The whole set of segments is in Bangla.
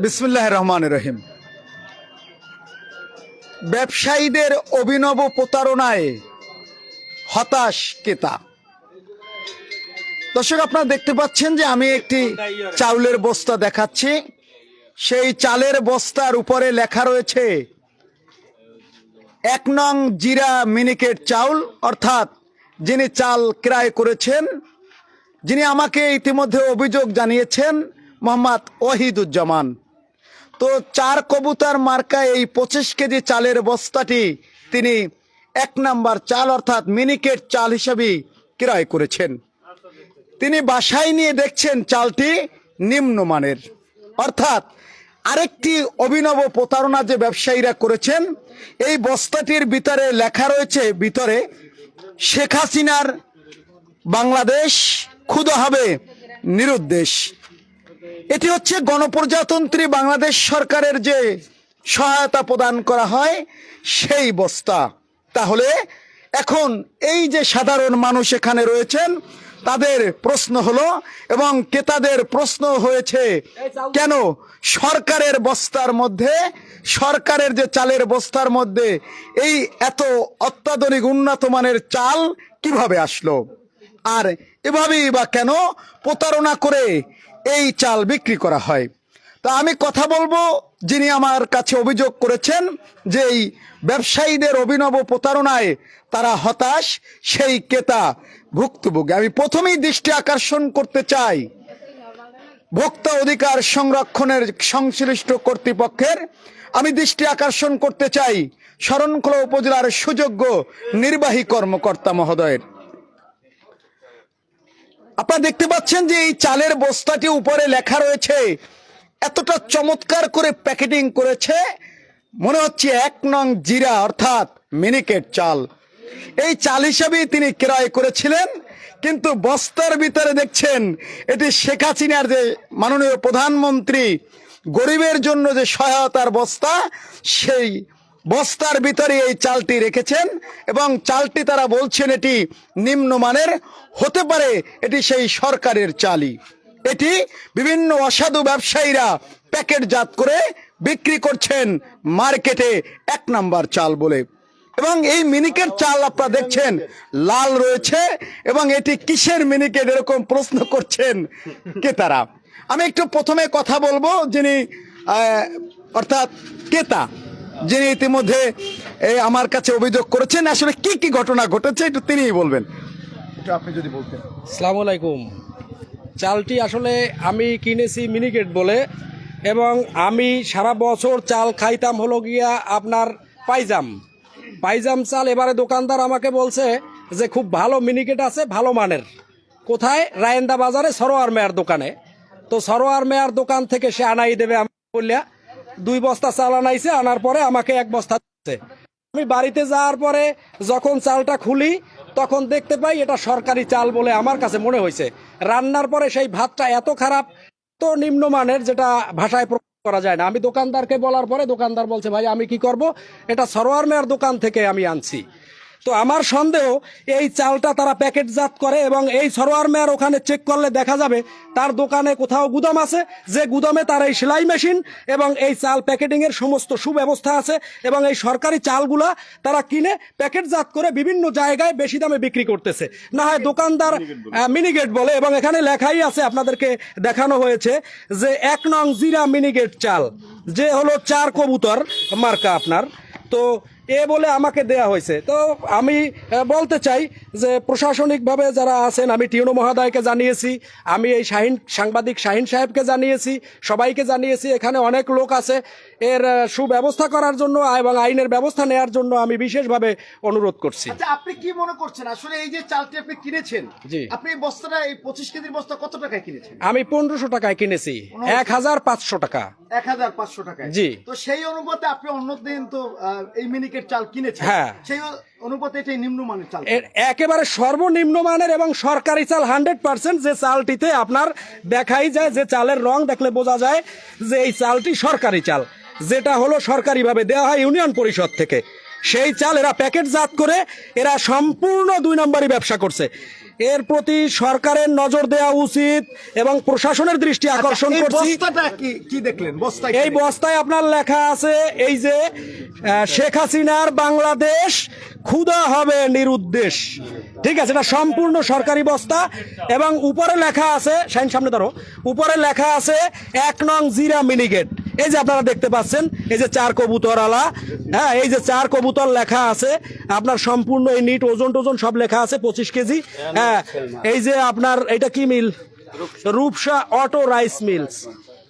বিসমিল্লাহির রহমানির রহিম। ব্যবসায়ীদের অভিনব প্রতারণায় হতাশ ক্রেতা। দর্শক, আপনারা দেখতে পাচ্ছেন যে আমি একটি চাউলের বস্তা দেখাচ্ছি। সেই চালের বস্তার উপরে লেখা রয়েছে 1 নং জিরা মিনিকেট চাউল, অর্থাৎ যিনি চাল ক্রয় করেছেন, যিনি আমাকে ইতিমধ্যে অভিযোগ জানিয়েছেন, মোহাম্মদ ওয়াহিদুজ্জামান। তো 4 কবুতর মার্কা এই 25 কেজি চালের বস্তাটি তিনি 1 নাম্বার চাল অর্থাৎ মিনিকেট চাল হিসেবে ক্রয় করেছেন। তিনি বাসায় নিয়ে দেখছেন চালটি নিম্নমানের, অর্থাৎ আরেকটি অভিনব প্রতারণা যে ব্যবসায়ীরা করেছেন। এই বস্তাটির ভিতরে লেখা রয়েছে, ভিতরে শেখ হাসিনার বাংলাদেশ ক্ষুধা হবে নিরুদ্দেশ। এটি হচ্ছে গণপ্রজাতন্ত্রী বাংলাদেশ সরকারের যে সহায়তা প্রদান করা হয় সেই বস্তা। তাহলে এখন এই যে সাধারণ মানুষ এখানে রয়েছেন, তাদের প্রশ্ন হলো এবং ক্রেতাদের প্রশ্ন হয়েছে, কেন সরকারের বস্তার মধ্যে, সরকারের যে চালের বস্তার মধ্যে এই এত অত্যাধুনিক উন্নত মানের চাল কিভাবে আসলো, আর এভাবেই বা কেন প্রতারণা করে এই চাল বিক্রি করা হয়। তা আমি কথা বলবো যিনি আমার কাছে অভিযোগ করেছেন যে এই ব্যবসায়ীদের অভিনব প্রতারণায় তারা হতাশ, সেই ক্রেতা ভুক্তভোগী। আমি প্রথমেই দৃষ্টি আকর্ষণ করতে চাই ভোক্তা অধিকার সংরক্ষণের সংশ্লিষ্ট কর্তৃপক্ষের। আমি দৃষ্টি আকর্ষণ করতে চাই শরণখোলা উপজেলার সুযোগ্য নির্বাহী কর্মকর্তা মহোদয়ের। আপনারা দেখতে পাচ্ছেন যে এই চালের বস্তাটি উপরে লেখা রয়েছে, এতটা চমৎকার করে প্যাকেটিং করেছে, মনে হচ্ছে 1 নং জিরা অর্থাৎ মিনিকেট চাল। এই চাল হিসাবেই তিনি ক্রয় করেছিলেন, কিন্তু বস্তার ভিতরে দেখছেন এটি শেখ হাসিনার যে মাননীয় প্রধানমন্ত্রী গরিবের জন্য যে সহায়তার বস্তা, সেই বস্তার ভিতরে এই চালটি রেখেছেন এবং চালটি তারা বলছেন এটি নিম্নমানের হতে পারে, এটি সেই সরকারের চালই। এটি বিভিন্ন অসাধু ব্যবসায়ীরা প্যাকেটজাত করে বিক্রি করছেন মার্কেটে 1 নাম্বার চাল বলে। এবং এই মিনিকেট চাল আপনারা দেখছেন লাল রয়েছে, এবং এটি কিসের মিনিকেট এরকম প্রশ্ন করছেন ক্রেতারা। আমি একটু প্রথমে কথা বলবো যিনি অর্থাৎ ক্রেতা, যিনি ইতিমধ্যে আমার কাছে অভিযোগ করেছেন, আসলে কি কি ঘটনা ঘটেছে একটু তিনিই বলবেন। একটু আপনি যদি বলতেন। আসসালামু আলাইকুম। চালটি আসলে আমি কিনেছি মিনিকেট বলে, এবং আমি সারা বছর চাল খাইতাম হলো গিয়া আপনার পাইজাম চাল। এবারে দোকানদার আমাকে বলছে যে খুব ভালো মিনিকেট আছে, ভালো মানের। কোথায়? রায়েন্দা বাজারে সরোয়ার মেয়ার দোকানে। তো সরোয়ার মেয়ার দোকান থেকে সে আনাই দেবে আমি বললিয়া 2 বস্তা চাল আনাইছে, আনার পরে আমাকে 1 বস্তা দিচ্ছে। আমি বাড়িতে যাওয়ার পরে যখন চালটা খুলি তখন দেখতে পাই এটা সরকারি চাল বলে আমার কাছে মনে হয়েছে। রান্নার পরে সেই ভাতটা এত খারাপ, তো নিম্নমানের, যেটা ভাষায় প্রকাশ করা যায় না। আমি দোকানদারকে বলার পরে দোকানদার বলছে, ভাই আমি কি করব, এটা সরোয়ার মেয়ার দোকান থেকে আমি আনছি। তো আমার সন্দেহ এই চালটা তারা প্যাকেটজাত করে, এবং এই সরোয়ার মেয়ার ওখানে চেক করলে দেখা যাবে তার দোকানে কোথাও গুদাম আছে, যে গুদামে তার এই সেলাই মেশিন এবং এই চাল প্যাকেটিংয়ের সমস্ত সুব্যবস্থা আছে, এবং এই সরকারি চালগুলা তারা কিনে প্যাকেটজাত করে বিভিন্ন জায়গায় বেশি দামে বিক্রি করতেছে। না হয় দোকানদার মিনিকেট বলে, এবং এখানে লেখাই আছে, আপনাদেরকে দেখানো হয়েছে যে 1 নং জিরা মিনিকেট চাল, যে হলো 4 কবুতর মার্কা আপনার। তো এ বলে আমাকে দেয়া হয়েছে। তো আমি বলতে চাই যে প্রশাসনিকভাবে যারা আছেন, আমি টিউনো মহোদয়কে জানিয়েছি, আমি এই সাংবাদিক শাহিন সাহেবকে জানিয়েছি, সবাইকে জানিয়েছি। এখানে অনেক লোক আছে, এর সুব্যবস্থা করার জন্য এবং আইনের ব্যবস্থা নেওয়ার জন্য আমি বিশেষভাবে অনুরোধ করছি। আচ্ছা, আপনি কি মনে করছেন আসলে এই যে চালটি আপনি কিনেছেন, জি, আপনি এই বস্তাটা, এই 25 কেজির বস্তা কত টাকায় কিনেছেন? আমি 1500 টাকায় কিনেছি। 1500 টাকা। 1500 টাকায়। জি। তো সেই অনুপাতে আপনি অন্যদিন তো এই মিনিকেট চাল কিনেছেন, হ্যাঁ, সেই অনুপাতে এটাই নিম্নমানের চাল, একেবারে সর্বনিম্ন মানের এবং সরকারি চাল 100%। যে চালটিতে আপনার দেখাই যায়, যে চালের রং দেখলে বোঝা যায় যে এই চালটি সরকারি চাল, যেটা হলো সরকারিভাবে দেওয়া হয় ইউনিয়ন পরিষদ থেকে। সেই চাল এরা প্যাকেটজাত করে এরা সম্পূর্ণ 2 নম্বরই ব্যবসা করছে। এর প্রতি সরকারের নজর দেওয়া উচিত এবং প্রশাসনের দৃষ্টি আকর্ষণ এই করছি। বস্তাটা কি দেখলেন বস্তায় এই বস্তায় আপনার লেখা আছে এই যে শেখ হাসিনার বাংলাদেশ ক্ষুধা হবে নিরুদ্দেশ, ঠিক আছে, এটা সম্পূর্ণ সরকারি বস্তা এবং উপরে লেখা আছে, শাইন সামনে ধরো, উপরে লেখা আছে 1 নং জিরা মিনিগেট। এই যে আপনারা দেখতে পাচ্ছেন এই যে 4 কবুতর আলা, হ্যাঁ, এই যে 4 কবুতর লেখা আছে আপনার, সম্পূর্ণ এই নিট ওজন টোজন সব লেখা আছে 25 কেজি। হ্যাঁ, এই যে আপনার এটা কি মিল, রূপসা অটো রাইস মিলস,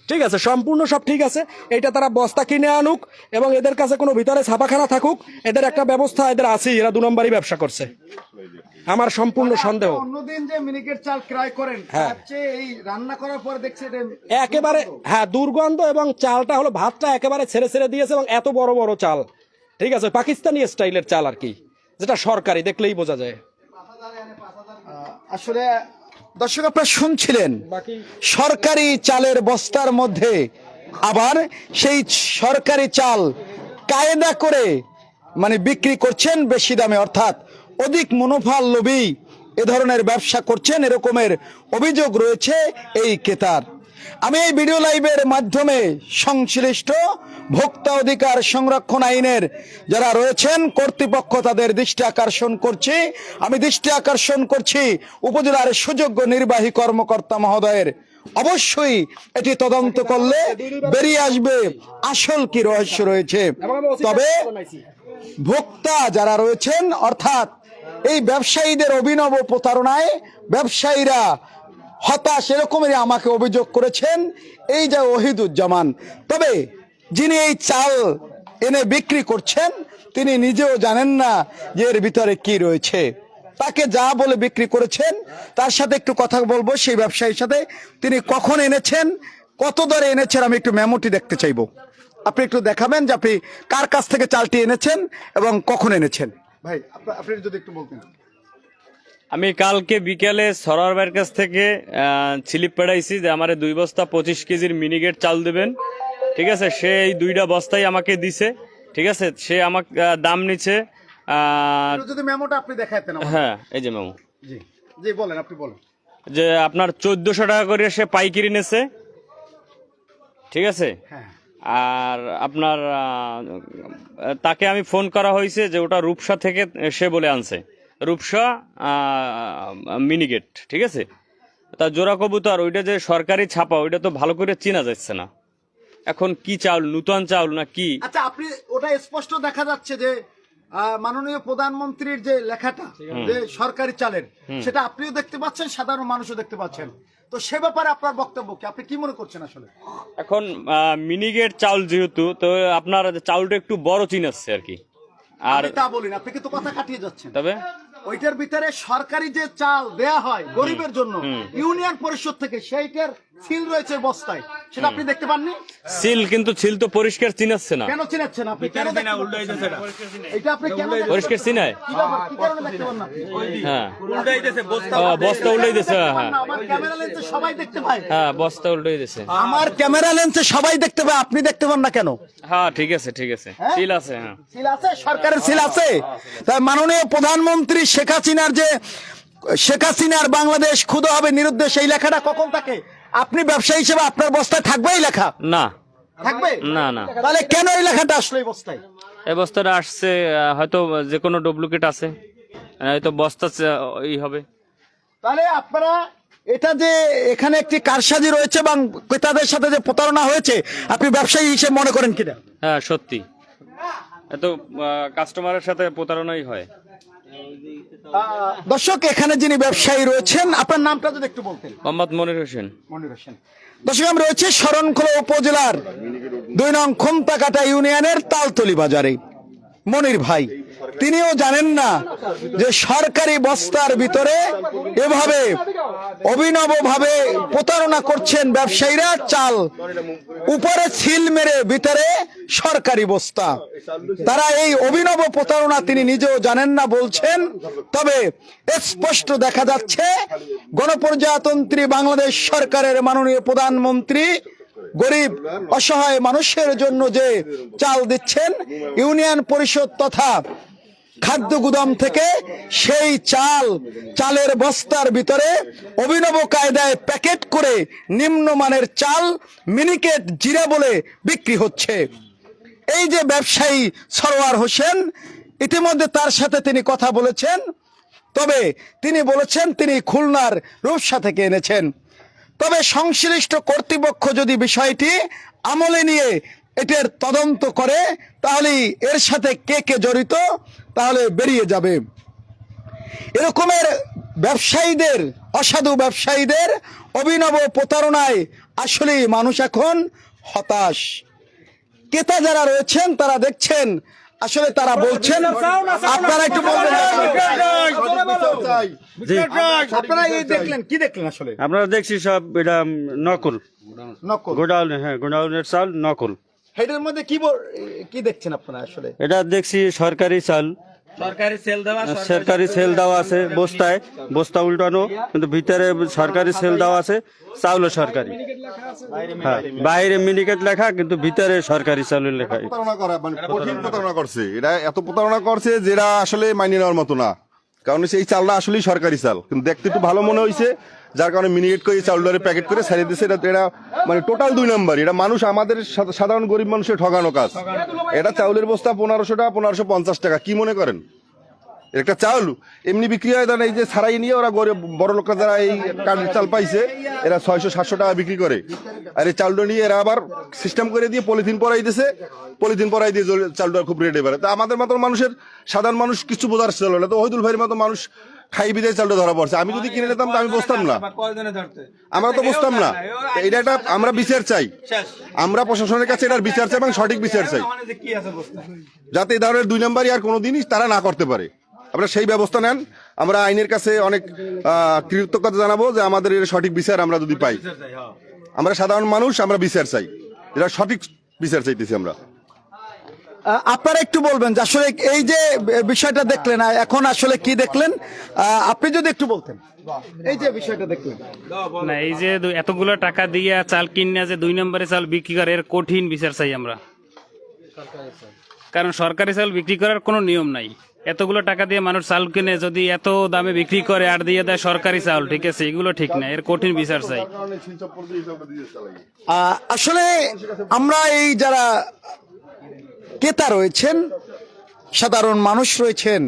ঠিক আছে, সম্পূর্ণ সব ঠিক আছে। এইটা তারা বস্তা কিনে আনুক এবং এদের কাছে কোনো ভিতরে ছাপাখানা থাকুক, এদের একটা ব্যবস্থা এদের আছেই, এরা 2 নম্বরই ব্যবসা করছে, আমার সম্পূর্ণ সন্দেহ। অন্যদিন যে মিনিকেট চাল ক্রয় করেন হ্যাঁ। হচ্ছে এই রান্না করার পরে দেখছি এটা একেবারে হ্যাঁ দুর্গন্ধ, এবং চালটা হলো ভাতটা একেবারে ছেড়ে ছেড়ে দিয়েছে এবং এত বড় বড় চাল, ঠিক আছে, পাকিস্তানি স্টাইলের চাল আর কি, যেটা সরকারি, দেখলেই বোঝা যায়। আসলে দর্শক আপনারা শুনছিলেন বাকি সরকারি চালের বস্তার মধ্যে আবার সেই সরকারি চাল কায়দা করে মানে বিক্রি করছেন বেশি দামে, অর্থাৎ অধিক মুনাফার লোভী এ ধরনের ব্যবসা করছেন, এরকমের অভিযোগ রয়েছে এই ক্রেতার। আমি এই ভিডিও লাইভের মাধ্যমে সংশ্লিষ্ট ভোক্তা অধিকার সংরক্ষণ আইনের যারা রয়েছেন কর্তৃপক্ষ তাদের দৃষ্টি আকর্ষণ করছি, আমি দৃষ্টি আকর্ষণ করছি উপজেলার সুযোগ্য নির্বাহী কর্মকর্তা মহোদয়ের। অবশ্যই এটি তদন্ত করলে বেরিয়ে আসবে আসল কি রহস্য রয়েছে। তবে ভোক্তা যারা রয়েছেন অর্থাৎ এই ব্যবসায়ীদের অভিনব প্রতারণায় ব্যবসায়ীরা হতাশ, এরকমেরই আমাকে অভিযোগ করেছেন এই যে ওহিদুজ্জামান। তবে যিনি এই চাল এনে বিক্রি করছেন তিনি নিজেও জানেন না যে এর ভিতরে কি রয়েছে, তাকে যা বলে বিক্রি করেছেন তার সাথে একটু কথা বলবো সেই ব্যবসায়ীর সাথে। তিনি কখন এনেছেন, কত দরে এনেছেন, আমি একটু মেমোটি দেখতে চাইবো। আপনি একটু দেখাবেন যে আপনি কার কাছ থেকে চালটি এনেছেন এবং কখন এনেছেন। ভাই আপনি যদি একটু বলতেন। আমি কালকে বিকেলে সরার ভাইয়ের কাছ থেকে স্লিপ পেড়াইছি যে আমার 2 বস্তা 25 কেজির মিনিগেট চাল দেবেন, ঠিক আছে। সে এই 2টা বস্তাই আমাকে দিছে, ঠিক আছে। সে আমাকে দাম নিচ্ছে যদি মেমোটা আপনি দেখাতেন। হ্যাঁ, এই যে মেমো, জি জি বলেন, আপনি বলেন। যে আপনার 1400 টাকা করে সে পাইকারি নেছে, ঠিক আছে। হ্যাঁ। আর আপনার তাকে আমি ফোন করা হয়েছে যে ওটা রূপসা থেকে সে বলে আনছে, রূপসা মিনিগেট, ঠিক আছে। তা জোড়া কবুতর ওইটা যে সরকারি ছাপা ওইটা তো ভালো করে চেনা যাচ্ছে না, এখন কি চাউল, নূতন চাউল না কি। আচ্ছা, আপনি ওটা স্পষ্ট দেখা যাচ্ছে যে মাননীয় প্রধানমন্ত্রীর যে লেখাটা যে সরকারি চালের, সেটা আপনিও দেখতে পাচ্ছেন, সাধারণ মানুষও দেখতে পাচ্ছেন। তো সে ব্যাপারে আপনার বক্তব্য কি, আপনি কি মনে করছেন আসলে? এখন মিনিগেট চাউল যেহেতু, তো আপনার চাউলটা একটু বড় চিনাচ্ছে আর কি। আর আমি তা বলিনি, আপনি কিন্তু কথা কাটিয়ে যাচ্ছেন। তবে ওইটার ভিতরে সরকারি যে চাল দেয়া হয় গরিবের জন্য ইউনিয়ন পরিষদ থেকে, সেইটার সিল রয়েছে বস্তায়, সেটা আপনি দেখতে পাননি? সিল, কিন্তু সিল তো পরিষ্কার চিনাচ্ছে না। কেন চিনাচ্ছেন আপনি? কেন দেখতে পাচ্ছেন না? এটা আপনি কেন দেখতে পরিষ্কার চিনায়? কি ব্যাপার? কি কারণে দেখতে পান না আপনি? হ্যাঁ, বস্তা উল্টাই দিছে। হ্যাঁ আমার ক্যামেরা লেন্সে সবাই দেখতে পায়। হ্যাঁ, বস্তা উল্টাই দিছে। আমার ক্যামেরা লেন্সে সবাই দেখতে পায়, আপনি দেখতে পান না কেন? হ্যাঁ, ঠিক আছে, ঠিক আছে, সিল আছে। হ্যাঁ, সিল আছে, সরকারের সিল আছে। তাই মাননীয় প্রধানমন্ত্রী শেখ হাসিনার যে শেখ হাসিনার বাংলাদেশ ক্ষুধা হবে নিরুদ্দেশ, এই লেখাটা কখন থাকে? আপনি ব্যবসায়ী হিসেবে আপনার বস্তায় থাকবে এই লেখা? না থাকবে না না। তাহলে কেন এই লেখাটা আসলো এই বস্তায়? এই বস্তাটা আসছে হয়তো যে কোনো ডুপ্লিকেট আছে, হয়তো বস্তা ই হবে। তাহলে আপনারা এটা যে এখানে একটি কারসাজি রয়েছে এবং ক্রেতাদের সাথে যে প্রতারণা হয়েছে, আপনি ব্যবসায়ী হিসেবে মনে করেন কিনা? হ্যাঁ, সত্যি, এত কাস্টমারের সাথে প্রতারণাই হয়। দর্শক, এখানে যিনি ব্যবসায়ী রয়েছেন, আপনার নামটা যদি একটু বলতেন। মোহাম্মদ মনির হোসেন। মনির হোসেন। দর্শক, আমি রয়েছে শরণখোলা উপজেলার 2 নং খুমতাকাটা ইউনিয়নের তালতলি বাজারে। মনির ভাই তিনিও জানেন না যে সরকারি বস্তার ভিতরে এভাবে অভিনব ভাবে প্রতারণা করছেন ব্যবসায়ীরা। চাল উপরে সিল মেরে ভিতরে সরকারি বস্তা, তারা এই অভিনব প্রতারণা তিনি নিজেও জানেন না বলছেন। তবে স্পষ্ট দেখা যাচ্ছে গণপ্রজাতন্ত্রী বাংলাদেশ সরকারের মাননীয় প্রধানমন্ত্রী গরিব অসহায় মানুষের জন্য যে চাল দিচ্ছেন, ইউনিয়ন পরিষদ তথা খাদ্য গুদাম থেকে সেই চালের বস্তার ভিতরে অভিনব কায়দায় প্যাকেট করে নিম্নমানের চাল মিনিকেট জিরা বলে বিক্রি হচ্ছে। এই যে ব্যবসায়ী সরোয়ার হোসেন, ইতিমধ্যে তার সাথে তিনি কথা বলেছেন, তবে তিনি বলেছেন তিনি খুলনার রূপসা থেকে এনেছেন। তবে সংশ্লিষ্ট কর্তৃপক্ষ যদি বিষয়টি আমলে নিয়ে এটার তদন্ত করে তাহলে এর সাথে কে কে জড়িত তাহলে বেরিয়ে যাবে। এরকমের ব্যবসায়ীদের, অসাধু ব্যবসায়ীদের অভিনব প্রতারণায় আসলেই মানুষ এখন হতাশ। ক্রেতা যারা রয়েছেন তারা দেখছেন, আসলে তারা বলছেন, আপনারা একটু বলবেন আপনারা এই দেখলেন, কি দেখলেন আসলে? আমরা দেখছি সব এটা নকল নকল। গোডাউন, হ্যাঁ গোডাউনের চাল নকল। এটার মধ্যে কি দেখছেন আপনারা আসলে? এটা দেখছি সরকারি চাল, সরকারি সেল দেওয়া আছে, বস্তা উল্টানো, কিন্তু ভিতরে সরকারি সেল দেওয়া আছে, চাউলও সরকারি। হ্যাঁ, বাইরে মিনিকেট লেখা, কিন্তু ভিতরে সরকারি চাউলের লেখা। প্রতারণা করা মানে কঠিন প্রতারণা করছে, এটা এত প্রতারণা করছে যেটা আসলে মানিয়ে নেওয়ার মতো না। কারণ সেই চালটা আসলেই সরকারি চাল, কিন্তু দেখতে একটু ভালো মনে হয়েছে, যার কারণে মিনিকেট করে চাউলটারে প্যাকেট করে ছাড়িয়ে দিচ্ছে। এটা মানে টোটাল 2 নাম্বার। এটা মানুষ, আমাদের সাধারণ গরিব মানুষের ঠগানো কাজ। এটা চাউলের বস্তা 1500 টাকা, 1550 টাকা। কি মনে করেন একটা চাউল এমনি বিক্রি হয়? এই যে ছাড়াই নিয়ে ওরা গরিব বড় লোকরা যারা এই কার্ডের চাল পাইছে, এরা 600-700 টাকা বিক্রি করে। আর এই চালটা নিয়ে এরা আবার সিস্টেম করে দিয়ে পলিথিন পরাই দিয়েছে, পলিথিন পরাই দিয়ে চালটা খুব রেটে বেড়ে। তা আমাদের মতো মানুষের, সাধারণ মানুষ কিছু বোঝার ছিল না। তো ওহিদুল ভাইয়ের মতো মানুষ খাই বিদায় চালটা ধরা পড়ছে। আমি যদি কিনে নিতাম তো আমি বসতাম না, আমরা তো বসতাম না। এটা একটা আমরা বিচার চাই, আমরা প্রশাসনের কাছে এটার বিচার চাই এবং সঠিক বিচার চাই, যাতে এই ধরনের 2 নাম্বারই আর কোনোদিনই তারা না করতে পারে। আপনারা সেই ব্যবস্থা নেন। আমরা আইনের কাছে অনেক কৃতজ্ঞতা জানাবো যে আমাদের এর সঠিক বিচার আমরা যদি পাই। আমরা সাধারণ মানুষ, আমরা বিচার চাই, এটা সঠিক বিচার চাইতেছি আমরা। আপনারা একটু বলবেন যে আসলে এই যে বিষয়টা দেখলেন, এখন আসলে কি দেখলেন আপনি যদি একটু বলতেন, এই যে বিষয়টা দেখলেন। না, এই যে এতগুলো টাকা দিয়ে চাল কিনে যে 2 নম্বরে চাল বিক্রি করে, এর কঠিন বিচার চাই আমরা। কারণ সরকারি চাল বিক্রি করার কোনো নিয়ম নাই। এতগুলো টাকা দিয়ে মানুষ চাল কিনে যদি এত দামে বিক্রি করে আর দিয়ে দেয় সরকারি চাল, ঠিক আছে, এগুলো ঠিক না, এর কঠিন বিচার চাই। আসলে আমরা এই যারা ক্রেতা রয়েছেন, সাধারণ মানুষ রয়েছেন,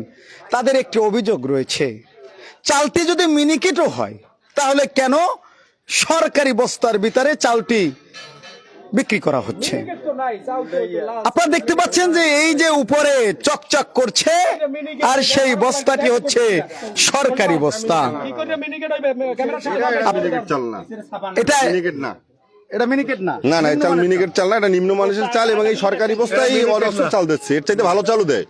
তাদের একটি অভিযোগ রয়েছে, চালটি যদি মিনিকেটও হয় তাহলে কেন সরকারি বস্তার ভিতরে চালটি বিক্রি করা হচ্ছে? আপনারা দেখতে পাচ্ছেন যে এই যে উপরে চকচক করছে, আর সেই বস্তাটি হচ্ছে সরকারি বস্তা। চাল না, এটা মিনিকেট না, এটা মিনিকেট না, না না, এই চাল মিনিকেট চাল না, এটা নিম্ন মানুষের চাল। এবং এই সরকারি বস্তায় এই অজস্র চাল দিচ্ছে, এর চাইতে ভালো চালও দেয়।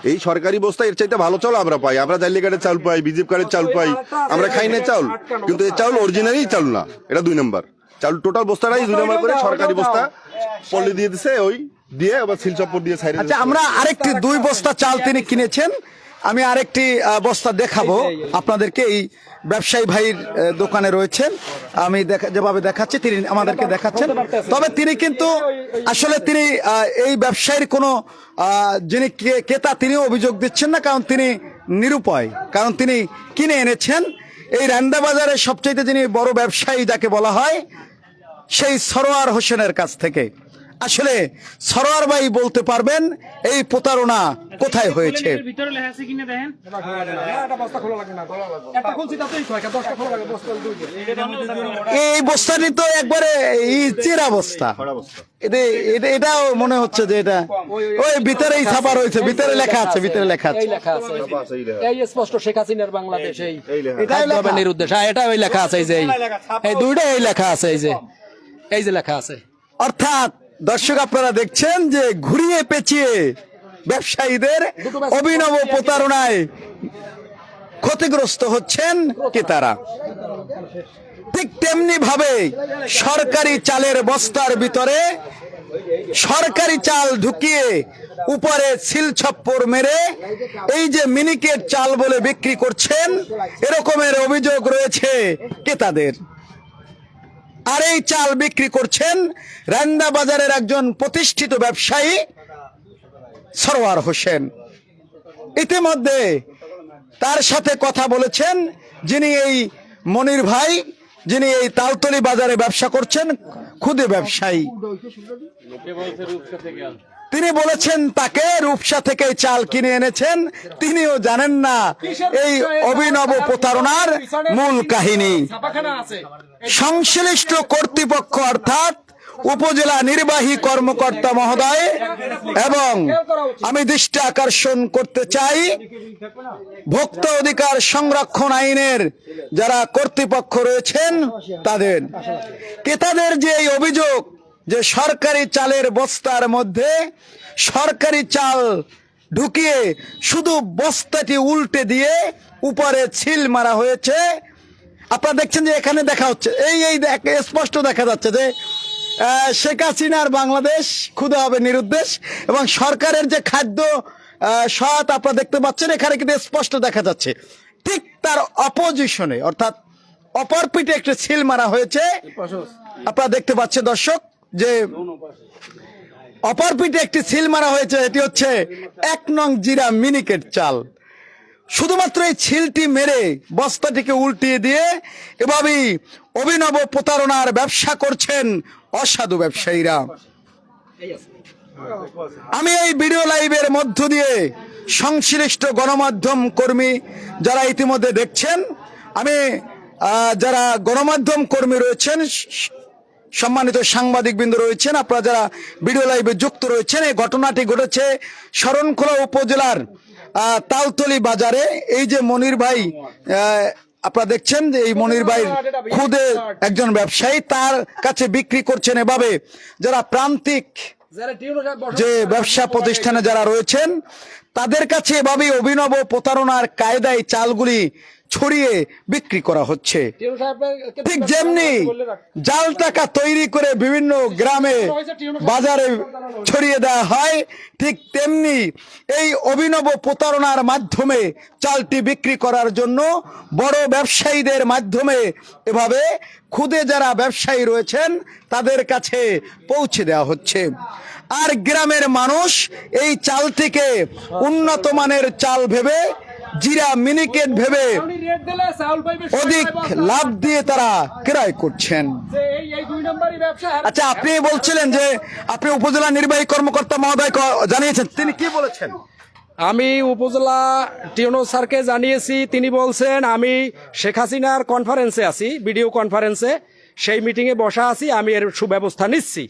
এই সরকারি বস্তায় এর চাইতে ভালো চাল আমরা পাই। আমরা জালি কার্ডের চাল পাই, বিজেপি কার্ডের চাল পাই, আমরা খাই না চাউল। কিন্তু এই চাউল অরিজিনালি চাল না, এটা 2 নাম্বার চাল। টোটাল বস্তাটাই 2 নাম্বার করে সরকারি বস্তা পল্লি দিয়ে দিচ্ছে, ওই দিয়ে আবার শিলচপ্পর দিয়ে ছাইরে। আচ্ছা, আমরা আরেকটি 2 বস্তা চাল তিনি কিনেছেন, আমি আরেকটি বস্তা দেখাবো আপনাদেরকে। এই ব্যবসায়ী ভাইয়ের দোকানে রয়েছেন, আমি যেভাবে দেখাচ্ছি তিনি আমাদেরকে দেখাচ্ছেন। তবে তিনি কিন্তু আসলে তিনি এই ব্যবসায়ীর কোনো যিনি ক্রেতা তিনিও অভিযোগ দিচ্ছেন না, কারণ তিনি নিরুপায়, কারণ তিনি কিনে এনেছেন এই রান্দা বাজারের সবচেয়ে যিনি বড় ব্যবসায়ী যাকে বলা হয়, সেই সরোয়ার হোসেনের কাছ থেকে। আসলে সরোয়ার ভাই বলতে পারবেন এই প্রতারণা কোথায় হয়েছে। ভিতরে লেখা আছে কিনা দেখেন। এই বস্তাটি তো একবারে চেরা বস্তা, এটাও মনে হচ্ছে যে এটা ওই ভিতরেই ছাপা রয়েছে, ভিতরে লেখা আছে, ভিতরে লেখা আছে, এই স্পষ্ট শেখ হাসিনার বাংলাদেশ, এটাই লেখা। নিরুদ্দেশ। হ্যাঁ, এটা ওই লেখা আছে, এই দুইটা এই লেখা আছে, এই যে লেখা আছে। অর্থাৎ দর্শক আপনারা দেখছেন যে ঘুরিয়ে পেঁচিয়ে ব্যবসায়ীদের অভিনব প্রতারণায় ক্ষতিগ্রস্ত হচ্ছেন ক্রেতারা। ঠিক তেমনি ভাবে সরকারি চালের বস্তার ভিতরে সরকারি চাল ঢুকিয়ে উপরে সিল ছপ্পর মেরে এই যে মিনিকেট চাল বলে বিক্রি করছেন, এরকমের অভিযোগ রয়েছে ক্রেতাদের। আর এই চাল বিক্রি করছেন রান্দা বাজারের একজন প্রতিষ্ঠিত ব্যবসায়ী সরোয়ার হোসেন। ইতিমধ্যে তার সাথে কথা বলেছেন যিনি এই মনির ভাই, যিনি এই তালতলি বাজারে ব্যবসা করছেন, খুদে ব্যবসায়ী। তিনি বলেছেন তাকে রূপসা থেকে চাল কিনে এনেছেন, তিনিও জানেন না এই অভিনব প্রতারণার মূল কাহিনী। সংশ্লিষ্ট কর্তৃপক্ষ অর্থাৎ উপজেলা নির্বাহী কর্মকর্তা মহোদয়, এবং আমি দৃষ্টি আকর্ষণ করতে চাই ভোক্তা অধিকার সংরক্ষণ আইনের যারা কর্তৃপক্ষ রয়েছেন তাদের, ক্রেতাদের যে এই অভিযোগ যে সরকারি চালের বস্তার মধ্যে সরকারি চাল ঢুকিয়ে শুধু বস্তাটি উল্টে দিয়ে উপরে ছিল মারা হয়েছে। আপনারা দেখছেন যে এখানে দেখা হচ্ছে, এই স্পষ্ট দেখা যাচ্ছে যে শেখ হাসিনার বাংলাদেশ ক্ষুধা হবে নিরুদ্দেশ, এবং সরকারের যে খাদ্য সহায়তা আপনারা দেখতে পাচ্ছেন এখানে কিন্তু স্পষ্ট দেখা যাচ্ছে। ঠিক তার অপোজিশনে অর্থাৎ অপর পিঠে একটা ছিল মারা হয়েছে। আপনারা দেখতে পাচ্ছেন দর্শক যে অপর পিঠে একটি ছিল মারা হয়েছে, এটি হচ্ছে 1 নং জিরা মিনিকেট চাল। শুধুমাত্র এই ছিলটি মেরে বস্তাটিকে উল্টিয়ে দিয়ে এভাবেই অভিনব প্রতারণার ব্যবসা করছেন অসাধু ব্যবসায়ীরা। আমি এই ভিডিও লাইভের মধ্য দিয়ে সংশ্লিষ্ট গণমাধ্যম কর্মী যারা ইতিমধ্যে দেখছেন, আমি যারা গণমাধ্যম কর্মী রয়েছেন, সম্মানিত সাংবাদিকবৃন্দ রয়েছেন, আপনারা যারা ভিডিও লাইভে যুক্ত রয়েছেন, এই ঘটনাটি ঘটেছে শরণখোলা উপজেলার তালতলি বাজারে। এই যে মনির ভাই আপনারা দেখছেন যে এই মনির ভাই খুদে একজন ব্যবসায়ী, তার কাছে বিক্রি করছেন এভাবে যারা প্রান্তিক যে ব্যবসা প্রতিষ্ঠানে যারা রয়েছেন তাদের কাছে এভাবেই অভিনব প্রতারণার কায়দায় চালগুলি ছড়িয়ে বিক্রি করা হচ্ছে। ঠিক যেমনি জাল টাকা তৈরি করে বিভিন্ন গ্রামে বাজারে ছড়িয়ে দেওয়া হয়, ঠিক তেমনি এই অভিনব প্রতারণার মাধ্যমে চালটি বিক্রি করার জন্য বড় ব্যবসায়ীদের মাধ্যমে এভাবে খুদে যারা ব্যবসায়ী রয়েছেন তাদের কাছে পৌঁছে দেওয়া হচ্ছে। আর গ্রামের মানুষ এই চালটিকে উন্নত মানের চাল ভেবে, জিরা মিনিকেট ভেবে অধিক লাভ দিয়ে তারা ক্রয় করছেন। আচ্ছা, আপনি বলছিলেন যে আপনি উপজেলা নির্বাহী কর্মকর্তা মহোদয় জানিয়েছেন, তিনি কি বলেছেন? আমি উপজেলা টিওনো স্যারকে জানিয়েছি, তিনি বলছেন আমি শেখ হাসিনার কনফারেন্সে আছি, ভিডিও কনফারেন্সে, সেই মিটিংয়ে বসা আছি, আমি এর সুব্যবস্থা নিচ্ছি।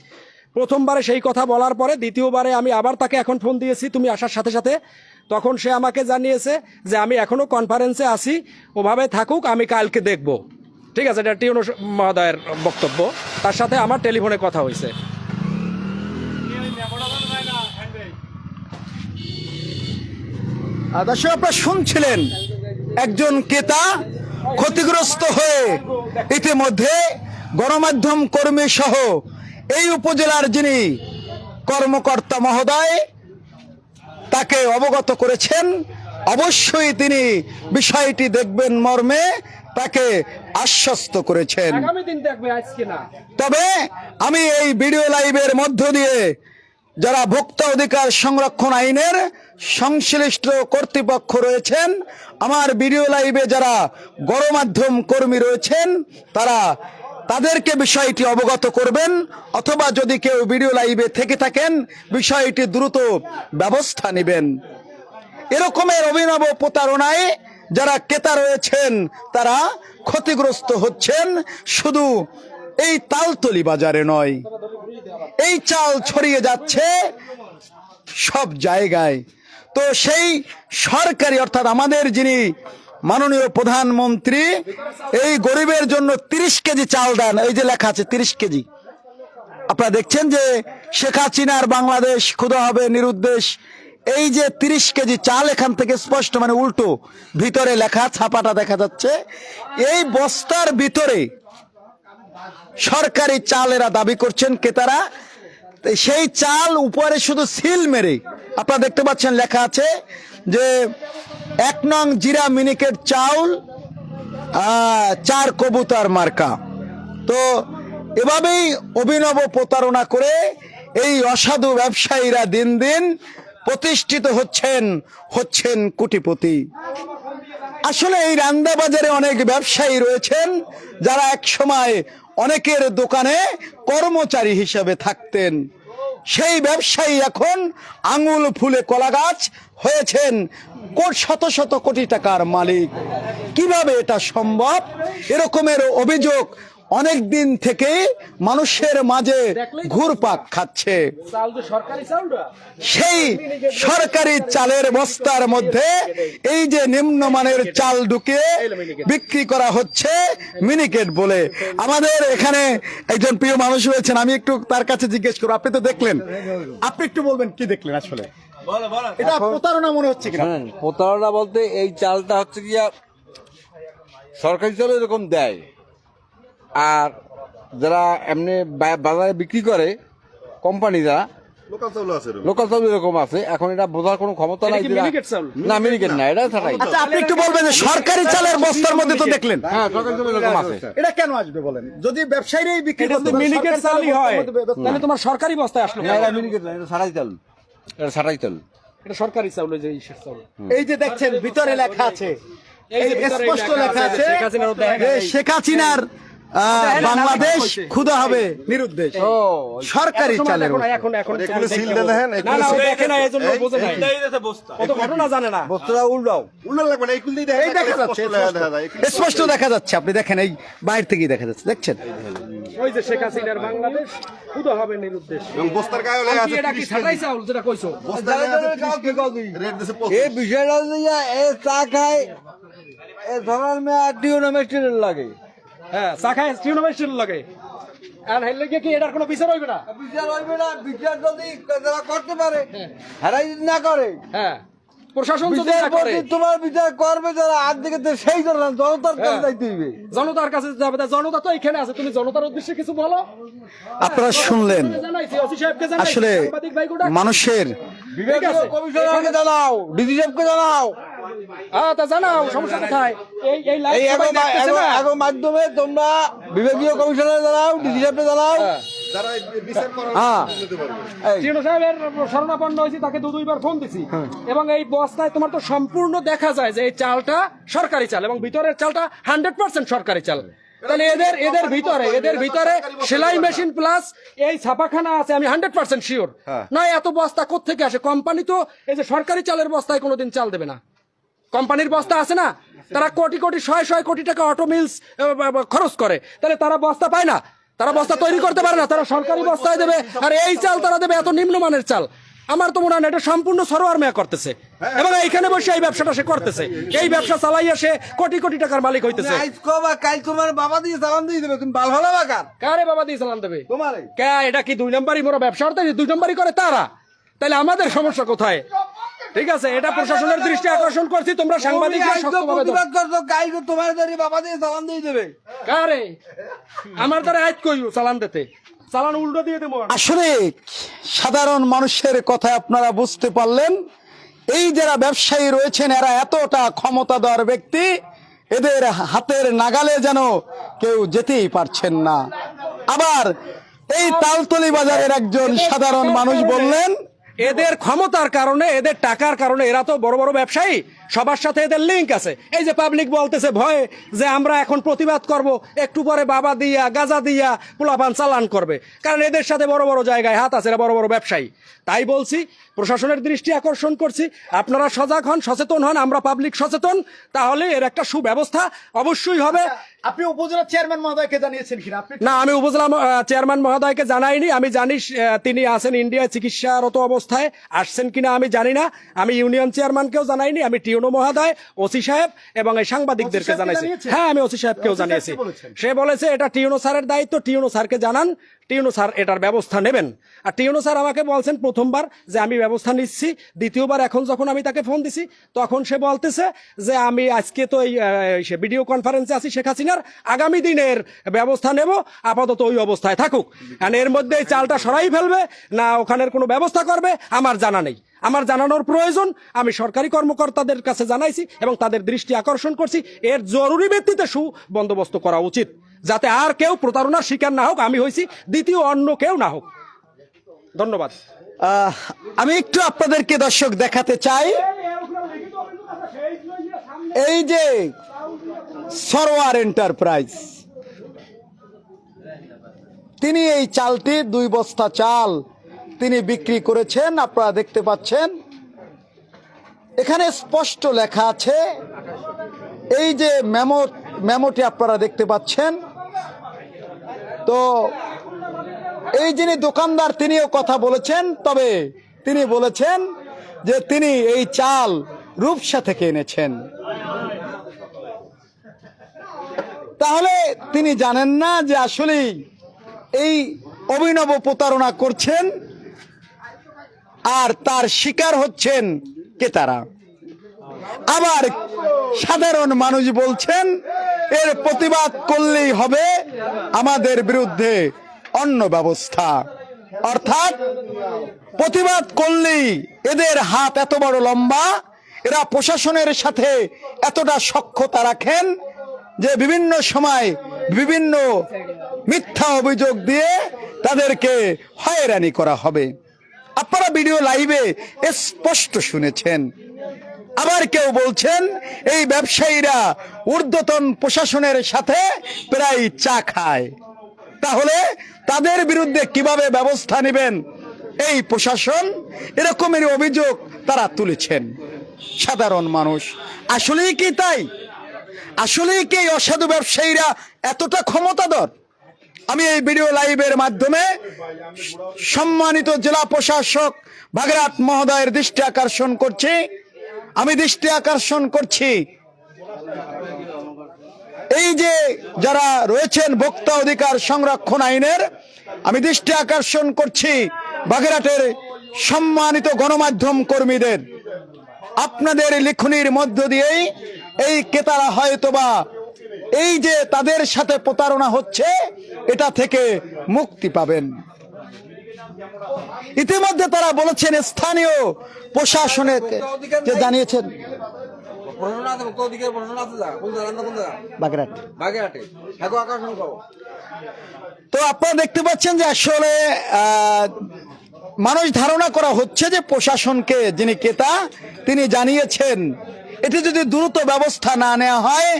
প্রথমবারে সেই কথা বলার পরে দ্বিতীয়বারে আমি আবার তাকে এখন ফোন দিয়েছি তুমি আসার সাথে সাথে, তখন সে আমাকে জানিয়েছে যে আমি এখনো কনফারেন্সে আছি, ওভাবে থাকুক, আমি কালকে দেখব। ঠিক আছে, এটা টিওনো মহোদয়ের বক্তব্য, তার সাথে আমার টেলিফোনে কথা হয়েছে। দর্শক, আপনারা শুনছিলেন একজন ক্রেতা ক্ষতিগ্রস্ত হয়ে ইতিমধ্যে গণমাধ্যম কর্মী সহ এই উপজেলার যিনি কর্মকর্তা মহোদয় তাকে অবগত করেছেন। অবশ্যই তিনি বিষয়টি দেখবেন মর্মে তাকে আশ্বস্ত করেছেন। তবে আমি এই ভিডিও লাইভের মধ্য দিয়ে যারা ভোক্তা অধিকার সংরক্ষণ আইনের সংশ্লিষ্ট কর্তৃপক্ষ রয়েছেন, আমার ভিডিও লাইভে যারা গণমাধ্যম কর্মী রয়েছেন তাদেরকে বিষয়টি অবগত করবেন, অথবা যদি কেউ ভিডিও লাইভে থেকে থাকেন বিষয়টি দ্রুত ব্যবস্থা নেবেন। এরকমের অভিনব প্রতারণায় যারা ক্রেতা রয়েছেন তারা ক্ষতিগ্রস্ত হচ্ছেন, শুধু এই তালতলি বাজারে নয়, এই চাল ছড়িয়ে যাচ্ছে সব জায়গায়। তো সেই সরকারি অর্থাৎ আমাদের যিনি মাননীয় প্রধানমন্ত্রী এই গরিবের জন্য 30 কেজি চাল দেন, এই যে লেখা আছে 30 কেজি, আপনারা দেখছেন যে শেখ হাসিনার বাংলাদেশ ক্ষুধা হবে নিরুদ্দেশ, এই যে 30 কেজি চাল এখান থেকে স্পষ্ট মানে উল্টো ভিতরে লেখা, ছাপাটা দেখা যাচ্ছে। এই বস্তার ভিতরে সরকারি চাল এরা দাবি করছেন ক্রেতারা, সেই চাল উপরে শুধু সিল মেরে আপনারা দেখতে পাচ্ছেন লেখা আছে যে 1 নং জিরা মিনিকেট চাউল 4 কবুতর মার্কা। তো এভাবেই অভিনব প্রতারণা করে এই অসাধু ব্যবসায়ীরা দিন দিন প্রতিষ্ঠিত হচ্ছেন কোটিপতি। আসলে এই রান্দা বাজারে অনেক ব্যবসায়ী রয়েছেন যারা এক সময় অনেকের দোকানে কর্মচারী হিসেবে থাকতেন। সেই ব্যবসায়ী এখন আঙুল ফুলে কলা গাছ হয়েছেন শত শত কোটি টাকার মালিক। কিভাবে এটা সম্ভব? এরকমের অভিযোগ অনেক দিন থেকে মানুষের মাঝে ঘুরপাক খাচ্ছে। সেই সরকারি চালের বস্তার মধ্যে এই যে নিম্নমানের চাল ঢুকিয়ে বিক্রি করা হচ্ছে মিনিকেট বলে। আমাদের এখানে একজন প্রিয় মানুষ রয়েছেন, আমি একটু তার কাছে জিজ্ঞেস করবো। আপনি তো দেখলেন, আপনি একটু বলবেন কি দেখলেন? আসলে এটা প্রতারণা মনে হচ্ছে কিনা? প্রতারণা বলতে এই চালটা হচ্ছে গিয়া সরকারি চাল এরকম দেয়, আর যারা এমনি বাজারে বিক্রি করে কোম্পানি যারা লোকাল চাউল আছে লোকাল চাউল এরকম আছে। এখন এটা বোঝার কোনো ক্ষমতা নাই। না, মিনিকেট না, এটা ছাড়াই। আচ্ছা, আপনি একটু বলবেন যে সরকারি চালের বস্তার মধ্যে তো দেখলেন, হ্যাঁ, সরকারি চাউল এরকম আছে। এটা কেন আসবে বলেন? যদি ব্যবসায়ীরাই বিক্রি করতে মিনিকেট চালই হয় তাহলে তোমার সরকারি বস্তায় আসলো। না, এটা মিনিকেট না, এটা ছাড়াই চাল, এটা ছাড়াই চাল। এটা সরকারি চাউল, যে ইসের চাউল। এই যে দেখছেন ভিতরে লেখা আছে, এই যে এই ভিতরে স্পষ্ট লেখা লেখা আছে, আছে শেখ হাসিনারও দেখা যে যায়। শেখ হাসিনার বাংলাদেশ ক্ষুধা হবে নিরুদ্দেশ। সরকারি চালের বস্তা। এখন এগুলো সিল দিয়ে দেখেন, না না, ও দেখে না, এজন্য বোঝে নাই, অত ঘটনা জানে না। বস্তাটা উল্টাও। উল্লেখ লাগবে না, এইগুলো দিয়ে এই দেখা যাচ্ছে, স্পষ্ট দেখা যাচ্ছে। আপনি দেখেন, এই বাইরে থেকেই দেখা যাচ্ছে, দেখছেন? ওই যে শেখ হাসিনার বাংলাদেশ ক্ষুধা হবে নিরুদ্দেশ। এবং বস্তার গায়ে লেখা আছে এটা কি ছাটাই চাউল যেটা কইছো? এই বিষয়টা হচ্ছে গিয়া, এ চা খায়, এ ধরার মেয়ে টিউনোমেস্টির লাগে। হ্যাঁ, শাখায় টিউনোমেস্টির লাগে। আর হেললে কি এটার কোনো বিচার হইবে না? বিচার হইবে না। বিচার যদি যারা করতে পারে, হেরাই যদি না করে, হ্যাঁ, প্রশাসন যদি বিচার না করে, তোমার বিচার করবে যারা আর দিকে সেই জনতার কাছে যাইতে হইবে। জনতার কাছে যাবে। জনতা তো এখানে আছে, তুমি জনতার উদ্দেশ্যে কিছু বলো। আপনারা শুনলেন, জানাইছি, ওসি সাহেবকে জানাইছি, আসলে সাংবাদিক ভাইগুলো মানুষের বিভাগীয় কমিশনারকে জানাও, ডিসি সাহেবকে জানাও। হ্যাঁ, তা জানাও, সমস্যা কোথায়? এই লাইভ এই সবাই দেখতেছে না? এখন মাধ্যমে তোমরা বিভাগীয় কমিশনার জানাও, ডিসি সাহেবকে জানাও। যারা বিচার করার হ্যাঁ, এই টিউনো সাহেবের শরণাপন্ন হয়েছি, তাকে দুইবার ফোন দিছি, এবং এই বস্তায় তোমার তো সম্পূর্ণ দেখা যায় যে এই চালটা সরকারি চাল এবং ভিতরের চালটা 100% সরকারি চাল। তাহলে এদের ভিতরে সেলাই মেশিন প্লাস এই ছাপাখানা আছে, আমি 100% শিওর। নয় এত বস্তা কোত্থেকে আসে? কোম্পানি তো এই যে সরকারি চালের বস্তায় কোনোদিন চাল দেবে না। কোম্পানির বস্তা আছে না, তারা কোটি কোটি শয় কোটি টাকা অটো মিলস খরচ করে, তাহলে তারা বস্তা পায় না, তারা বস্তা তৈরি করতে পারে না, তারা সরকারি বস্তায় দেবে। আর এই চাল তারা দেবে এত নিম্নমানের চাল। আমার তো মনে হয় না এটা সম্পূর্ণ সরোয়ার মেয়া করতেছে, এবং এইখানে বসে এই ব্যবসাটা সে করতেছে। এই ব্যবসা চালাইয়া সে কোটি কোটি টাকার মালিক হইতেছে। কাল তোমার বাবা দিয়ে সালাম দিয়ে দেবে, তুমি বাল ভালো বাগান কারে বাবা দিয়ে চালান দেবে? তোমারে। কে এটা কি 2 নম্বরই মোরা ব্যবসা? 2 নম্বরই করে তারা। তাহলে আমাদের সমস্যা কোথায়? ঠিক আছে, এটা প্রশাসনের দৃষ্টি আকর্ষণ করছি, তোমরা সাংবাদিকরা শক্তভাবে প্রতিবাদ করছো, কাল তোমার দ্বারা বাবা দিয়ে সালাম দিয়ে দেবে। কারে আমার দ্বারা আজ কইও চালান দিতে, চালান উল্টো দিয়ে দেবো। আসলে সাধারণ মানুষের কথা আপনারা বুঝতে পারলেন। এই যারা ব্যবসায়ী রয়েছেন এরা এতটা ক্ষমতাধর ব্যক্তি, এদের হাতের নাগালে যেন কেউ যেতেই পারছেন না। আবার এই তালতলি বাজারের একজন সাধারণ মানুষ বললেন, এদের ক্ষমতার কারণে, এদের টাকার কারণে, এরা তো বড় বড় ব্যবসায়ী, সবার সাথে এদের লিঙ্ক আছে। এই যে পাবলিক বলতেছে ভয়ে যে আমরা এখন প্রতিবাদ করব, একটু পরে বাবা দিয়া গাজা দিয়া পোলাপান চালান করবে, কারণ এদের সাথে বড় বড় জায়গায় হাত আছে, এরা বড় বড় ব্যবসায়ী। তাই বলছি, প্রশাসনের দৃষ্টি আকর্ষণ করছি, আপনারা সজাগ হন, সচেতন হন, আমরা পাবলিক সচেতন, তাহলে এর একটা সুব্যবস্থা অবশ্যই হবে। আপনি উপজেলা চেয়ারম্যান মহোদয়কে জানিয়েছেন কিনা? না, আমি উপজেলা চেয়ারম্যান মহোদয়কে জানাইনি। আমি জানি তিনি আছেন ইন্ডিয়ায় চিকিৎসারত অবস্থায়, আসছেন কিনা আমি জানি না। আমি ইউনিয়ন চেয়ারম্যানকেও জানাইনি, আমি টিউনো মহোদয়, ওসি সাহেব এবং এই সাংবাদিকদেরকে জানাইছি। হ্যাঁ, আমি ওসি সাহেবকেও জানিয়েছি। সে বলেছে এটা টিউনো স্যারের দায়িত্ব, টিউনো স্যারকে জানান, টিউনো স্যার এটার ব্যবস্থা নেবেন। আর টিউনো স্যার আমাকে বলছেন প্রথমবার যে আমি ব্যবস্থা নিচ্ছি, দ্বিতীয়বার এখন যখন আমি তাকে ফোন দিছি তখন সে বলতেছে যে আমি আজকে তো এই ভিডিও কনফারেন্সে আছি শেখ হাসিনার, আগামী দিনের ব্যবস্থা নেব, আপাতত ওই অবস্থায় থাকুক। আর এর মধ্যে এই চালটা সরাই ফেলবে না ওখানের কোনো ব্যবস্থা করবে আমার জানা নেই। আমার জানানোর প্রয়োজন, আমি সরকারি কর্মকর্তাদের কাছে জানাইছি এবং তাদের দৃষ্টি আকর্ষণ করছি, এর জরুরি ভিত্তিতে সুবন্দোবস্ত করা উচিত, যাতে আর কেউ প্রতারণার শিকার না হোক, আমি হইছি, দ্বিতীয় অন্য কেউ না হোক। ধন্যবাদ। আমি একটু আপনাদেরকে দর্শক দেখাতে চাই, এই যে সরোয়ার এন্টারপ্রাইজ, তিনি এই চালটি 2 বস্তা চাল তিনি বিক্রি করেছেন। আপনারা দেখতে পাচ্ছেন এখানে স্পষ্ট লেখা আছে, এই যে মেমোটি আপনারা দেখতে পাচ্ছেন। তো এই যিনি দোকানদার তিনিও কথা বলেছেন, তবে তিনি বলেছেন যে তিনি এই চাল রূপসা থেকে এনেছেন। তাহলে তিনি জানেন না যে আসলে এই অভিনব প্রতারণা করছেন, আর তার শিকার হচ্ছেন ক্রেতারা। আবার সাধারণ মানুষ বলছেন এর প্রতিবাদ করলেই হবে আমাদের বিরুদ্ধে অন্য ব্যবস্থা, অর্থাৎ প্রতিবাদ করলেই এদের হাত এত বড় লম্বা, এরা প্রশাসনের সাথে এতটা সখ্যতা রাখেন যে বিভিন্ন সময় বিভিন্ন মিথ্যা অভিযোগ দিয়ে তাদেরকে হয়রানি করা হবে। আপনারা ভিডিও লাইভে স্পষ্ট শুনেছেন। আবার কেউ বলছেন এই ব্যবসায়ীরা ঊর্ধ্বতন প্রশাসনের সাথে প্রায় চা খায়, তাহলে তাদের বিরুদ্ধে কিভাবে ব্যবস্থা নেবেন এই প্রশাসন, এরকমের অভিযোগ তারা তুলেছেন। সাধারণ মানুষ আসলেই কি তাই? আসলেই কি অসাধু ব্যবসায়ীরা এতটা ক্ষমতাধর? আমি এই ভিডিও লাইভের মাধ্যমে সম্মানিত জেলা প্রশাসক বাগেরহাট মহোদয়ের দৃষ্টি আকর্ষণ করছি। আমি দৃষ্টি আকর্ষণ করছি এই যে যারা রয়েছেন ভোক্তা অধিকার সংরক্ষণ আইনের, আমি দৃষ্টি আকর্ষণ করছি বাগেরহাটের সম্মানিত গণমাধ্যম কর্মীদের। আপনাদের লিখনির মধ্য দিয়েই এই ক্রেতারা হয়তোবা এই যে তাদের সাথে প্রতারণা হচ্ছে এটা থেকে মুক্তি পাবেন। ইতিমধ্যে তারা বলেছেন স্থানীয় প্রশাসনে যে জানিয়েছেন বাগেরহাট। তো আপনারা দেখতে পাচ্ছেন যে আসলে মানুষ ধারণা করা হচ্ছে যে প্রশাসনকে, যিনি ক্রেতা তিনি জানিয়েছেন এটি যদি দ্রুত ব্যবস্থা না নেওয়া হয়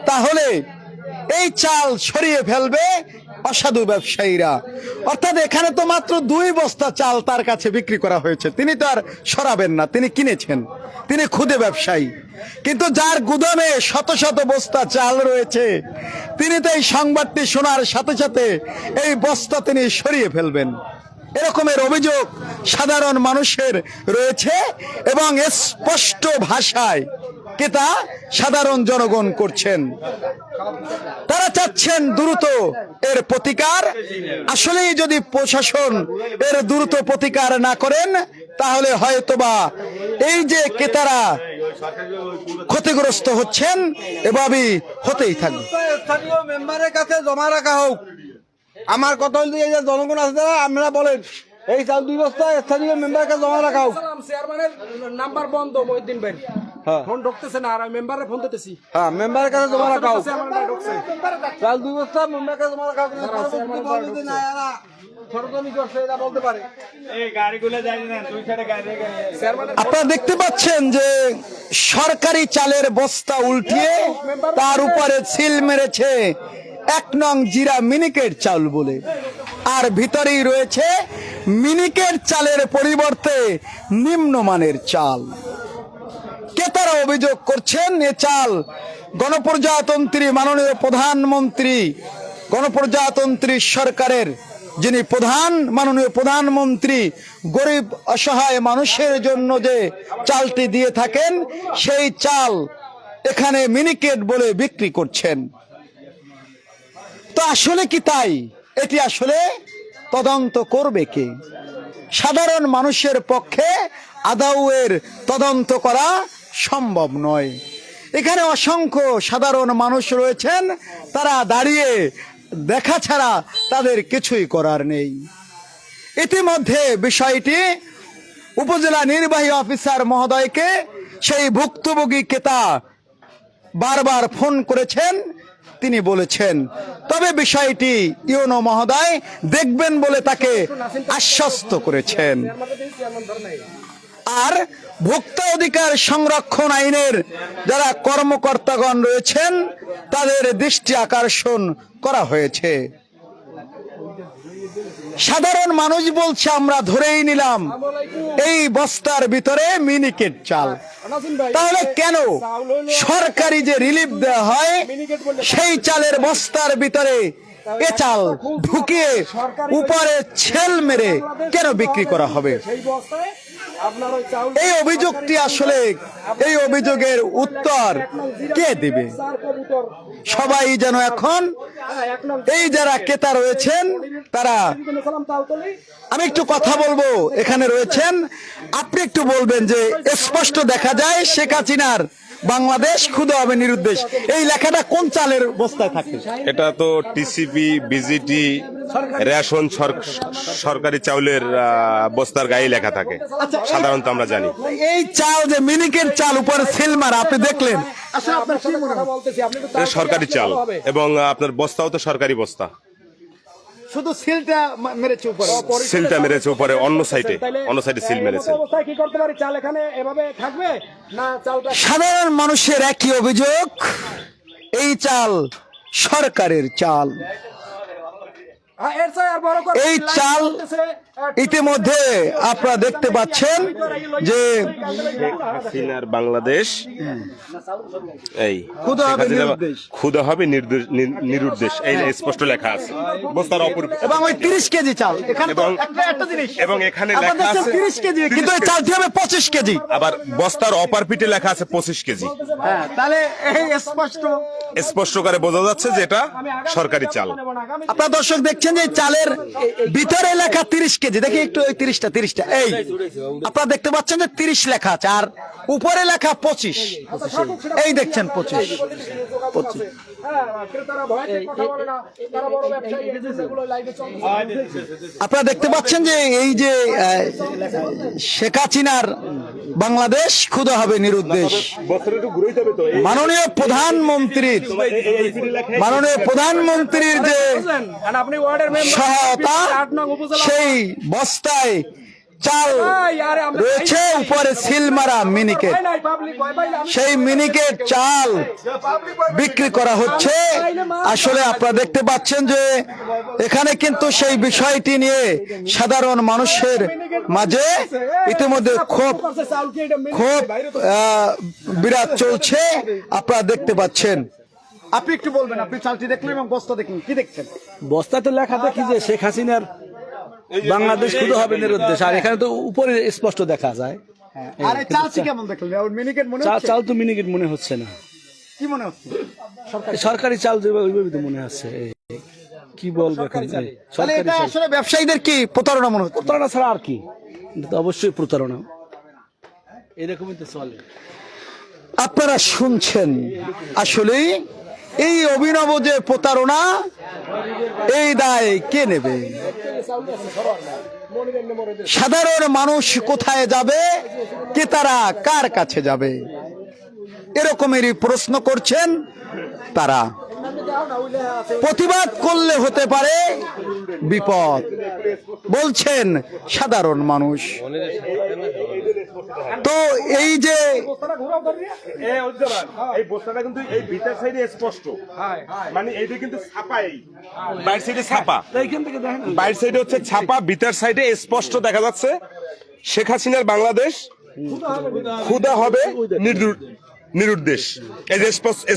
তাহলে এই চাল সরিয়ে ফেলবে অসাধু ব্যবসায়ীরা। অর্থাৎ এখানে তো মাত্র 2 বস্তা চাল তার কাছে বিক্রি করা হয়েছে, তিনি তো আর সরাবেন না, তিনি কিনেছেন, তিনি খুদে ব্যবসায়ী। কিন্তু যার গুদামে শত শত বস্তা চাল রয়েছে তিনি তো এই সংবাদটি শোনার সাথে সাথে এই বস্তা তিনি সরিয়ে ফেলবেন, এরকমের অভিযোগ সাধারণ মানুষের রয়েছে। এবং স্পষ্ট ভাষায় ক্রেতা সাধারণ জনগণ করছেন, তারা চাচ্ছেন দ্রুত এর প্রতিকার। আসলেই যদি প্রশাসন এর দ্রুত প্রতিকার না করেন তাহলে হয়তোবা এই যে ক্রেতারা ক্ষতিগ্রস্ত হচ্ছেন এভাবেই হতেই থাকবে। স্থানীয় মেম্বারের কাছে জমা রাখা হোক। আমার কথা হল এই যে জনগণ আছে যারা, আপনারা বলেন এই চাল 2 বস্তা স্থানীয় মেম্বারের কাছে জমা রাখা হোক। চেয়ারম্যানের নাম্বার বন্ধ, মহিউদ্দিন ভাই ফোন ঢুকতেছে না, আর মেম্বারের ফোন দিতেছি। হ্যাঁ, মেম্বারের কাছে জমা রাখা হোক। চাল 2 বস্তা মেম্বারের কাছে জমা রাখা হোক। আপনারা দেখতে পাচ্ছেন যে সরকারি চালের বস্তা উল্টিয়ে তার উপরে সিল মেরেছে 1 নং জিরা মিনিকেট চাল বলে, আর ভিতরেই রয়েছে মিনিকেট চালের পরিবর্তে নিম্নমানের চাল। ক্রেতারা অভিযোগ করছেন এ চাল গণপ্রজাতন্ত্রী মাননীয় প্রধানমন্ত্রী, গণপ্রজাতন্ত্রী সরকারের যিনি মাননীয় প্রধানমন্ত্রী গরিব অসহায় মানুষের জন্য যে চালটি দিয়ে থাকেন সেই চাল এখানে মিনিকেট বলে বিক্রি করছেন। তো আসলে কি তাই? এটি আসলে তদন্ত করবে কে? সাধারণ মানুষের পক্ষে আদৌ এর তদন্ত করা সম্ভব নয়। এখানে অসংখ্য সাধারণ মানুষ রয়েছেন, তারা দাঁড়িয়ে দেখা ছাড়া তাদের কিছুই করার নেই। ইতিমধ্যে বিষয়টি উপজেলা নির্বাহী অফিসার মহোদয়কে সেই ভুক্তভোগী ক্রেতা বারবার ফোন করেছেন, তিনি বলেছেন। তবে বিষয়টি ইউনো মহোদয় দেখবেন বলে তাকে আশ্বস্ত করেছেন। আর ভোক্তা অধিকার সংরক্ষণ আইনের যারা কর্মকর্তাগণ রয়েছেন তাদের দৃষ্টি আকর্ষণ করা হয়েছে। সাধারণ মানুষ বলছে আমরা ধরেই নিলাম এই বস্তার ভিতরে মিনিকেট চাল, তাহলে কেন সরকারি যে রিলিফ দেওয়া হয় সেই চালের বস্তার ভিতরে এ চাল ঢুকিয়ে উপরে ছেল মেরে কেন বিক্রি করা হবে? এই অভিযোগটি আসলে এই অভিযোগের উত্তর কে দিবে? সবাই যেন এখন এই যারা ক্রেতা রয়েছেন তারা, আমি একটু কথা বলবো, এখানে রয়েছেন, আপনি একটু বলবেন যে স্পষ্ট দেখা যায় শেখ হাসিনার বাংলাদেশ ক্ষুধা হবে নিরুদ্দেশ, এই লেখাটা কোন চালের বস্তায় থাকে? এটা তো টিসিপি, বিজিটি, রেশন সরকারি চাউলের বস্তার গায়ে লেখা থাকে, সাধারণত আমরা জানি। এই চাল যে মিনিকেট চাল উপরে সিল মারা, আপনি দেখলেন, আসলে আপনার কি মনে হয়? এটা সরকারি চাল এবং আপনার বস্তাও তো সরকারি বস্তা। শুধু সিলটা মেরেছে উপরে, সিলটা মেরেছে উপরে, অন্য সাইডে সিল মেরেছে। সাধারণ মানুষের একই অভিযোগ, এই চাল সরকারের চাল। এই চাল ইতিমধ্যে আপনারা দেখতে পাচ্ছেন যে হাসিনার বাংলাদেশ এই ক্ষুধা হবে নিরুদ্দেশ। ক্ষুধা হবে নিরুদ্দেশ, এই স্পষ্ট লেখা আছে বস্তার অপর। এবং ওই 30 কেজি চাল, এখানে তো একটা জিনিস, এবং এখানে আপনারা লেখা দেখছেন আছে 30 কেজি, কিন্তু এই চালটি হবে 25 কেজি। আবার বস্তার অপার পিঠে লেখা আছে 25 কেজি। হ্যাঁ, তাহলে এই স্পষ্ট করে বোঝা যাচ্ছে যে এটা সরকারি চাল। আপনারা দর্শক দেখছেন যে চালের ভিতরে লেখা 30 কেজি, দেখি একটু ওই 30টা এই আপনারা দেখতে পাচ্ছেন যে 30 লেখা আছে, আর উপরে লেখা 25, এই দেখছেন 25। আপনারা দেখতে পাচ্ছেন যে এই যে শেখ হাসিনার বাংলাদেশ ক্ষুধা হবে নিরুদ্দেশ, মাননীয় প্রধানমন্ত্রীর যে সহায়তা, সেই বস্তায় চাল রয়েছে উপরে সিল মারা মিনিকেট, সেই মিনিকেট চাল বিক্রি করা হচ্ছে। আসলে আপনারা দেখতে পাচ্ছেন যে এখানে কিন্তু সেই বিষয়টি নিয়ে সাধারণ মানুষের মাঝে ইতিমধ্যে ক্ষোভ বিরাট চলছে, আপনারা দেখতে পাচ্ছেন। আপনি একটু বলবেন, আপনি চালটি দেখলেন এবং বস্তা দেখলেন, কি দেখছেন? বস্তাতে লেখা দেখি যে শেখ হাসিনার বাংলাদেশ শুধু হবে নিরুদ্দেশ, আর এখানে তো উপরে স্পষ্ট দেখা যায়। আর এই চালটি কেমন দেখলেন? মিনিকেট মনে হচ্ছে? চাল তো মিনিকেট মনে হচ্ছে না, কি মনে হচ্ছে? সরকারি চাল যেভাবে ওইভাবে তো মনে হচ্ছে। কি বলবো এখন, তাহলে এটা আসলে ব্যবসায়ীদের কি প্রতারণা মনে হচ্ছে? প্রতারণা ছাড়া আর কি, এটা তো অবশ্যই প্রতারণা, এরকমই তো চলে। আপনারা শুনছেন, আসলে এই অভিনব যে প্রতারণা, এই দায় কে নেবে? সাধারণ মানুষ কোথায় যাবে? ক্রেতারা কার কাছে যাবে? এরকমেরই প্রশ্ন করছেন তারা। প্রতিবাদ করলে হতে পারে বিপদ, বলছেন সাধারণ মানুষ। তো এই যে এই বস্তাটা কিন্তু এই ভিতর সাইডে স্পষ্ট, মানে এইটা কিন্তু ছাপা, এই বাইরের সাইডে ছাপা, বাইরের সাইডে হচ্ছে ছাপা, ভিতর সাইডে স্পষ্ট দেখা যাচ্ছে শেখ হাসিনার বাংলাদেশ ক্ষুধা হবে নিরুদ্দেশ, এই যে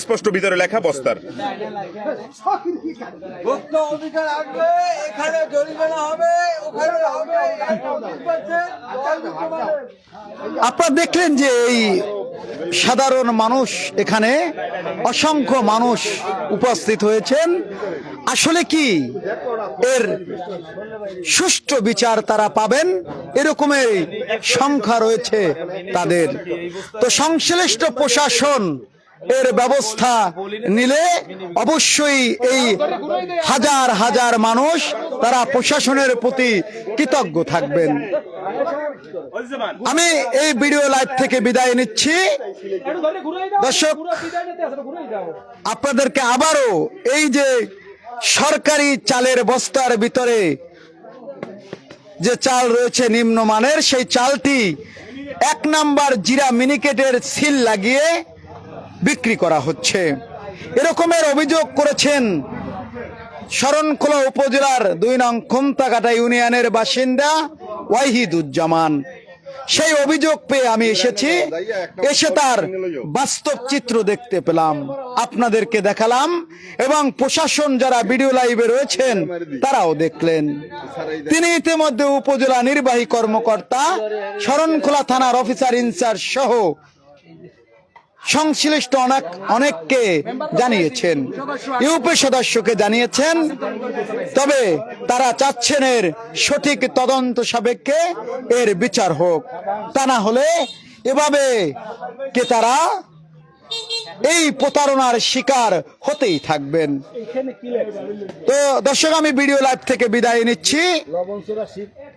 স্পষ্ট ভিতরে লেখা বস্তার। আপনারা দেখলেন যে এই সাধারণ মানুষ, এখানে অসংখ্য মানুষ উপস্থিত হয়েছেন। আসলে কি এর সুষ্ঠু বিচার তারা পাবেন, এরকমের সংখ্যা রয়েছে তাদের। তো সংশ্লিষ্ট প্রশাসন এর ব্যবস্থা নিলে অবশ্যই এই হাজার হাজার মানুষ তারা প্রশাসনের প্রতি কৃতজ্ঞ থাকবেন। আমি এই ভিডিও লাইভ থেকে বিদায় নিচ্ছি। দর্শক, আপনাদেরকে আবারও এই যে সরকারি চালের বস্তার ভিতরে যে চাল রয়েছে নিম্নমানের, সেই চালটি 1 নাম্বার জিরা মিনিকেটের সিল লাগিয়ে বিক্রি করা হচ্ছে। এরকমের অভিযোগ করেছেন শরণখোলা উপজেলার 2 নং খুমতাকাটা ইউনিয়নের বাসিন্দা ওয়াহিদুজ্জামান। সেই অভিযোগ পেয়ে আমি এসেছি, এসে তার বাস্তব চিত্র দেখতে পেলাম, আপনাদেরকে দেখালাম এবং প্রশাসন যারা ভিডিও লাইভে রয়েছেন তারাও দেখলেন। তিনি ইতিমধ্যে উপজেলা নির্বাহী কর্মকর্তা, শরণখোলা থানার অফিসার ইনচার্জ সহ সংশ্লিষ্ট অনেককে জানিয়েছেন, ইউপি সদস্যকে জানিয়েছেন। তবে তারা চাচ্ছেন এর সঠিক তদন্ত সাপেক্ষে এর বিচার হোক, তা না হলে এভাবে কে তারা এই প্রতারণার শিকার হতেই থাকবেন। তো দর্শক, আমি ভিডিও লাইভ থেকে বিদায় নিচ্ছি,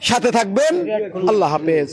সাথে থাকবেন। আল্লাহ হাফেজ।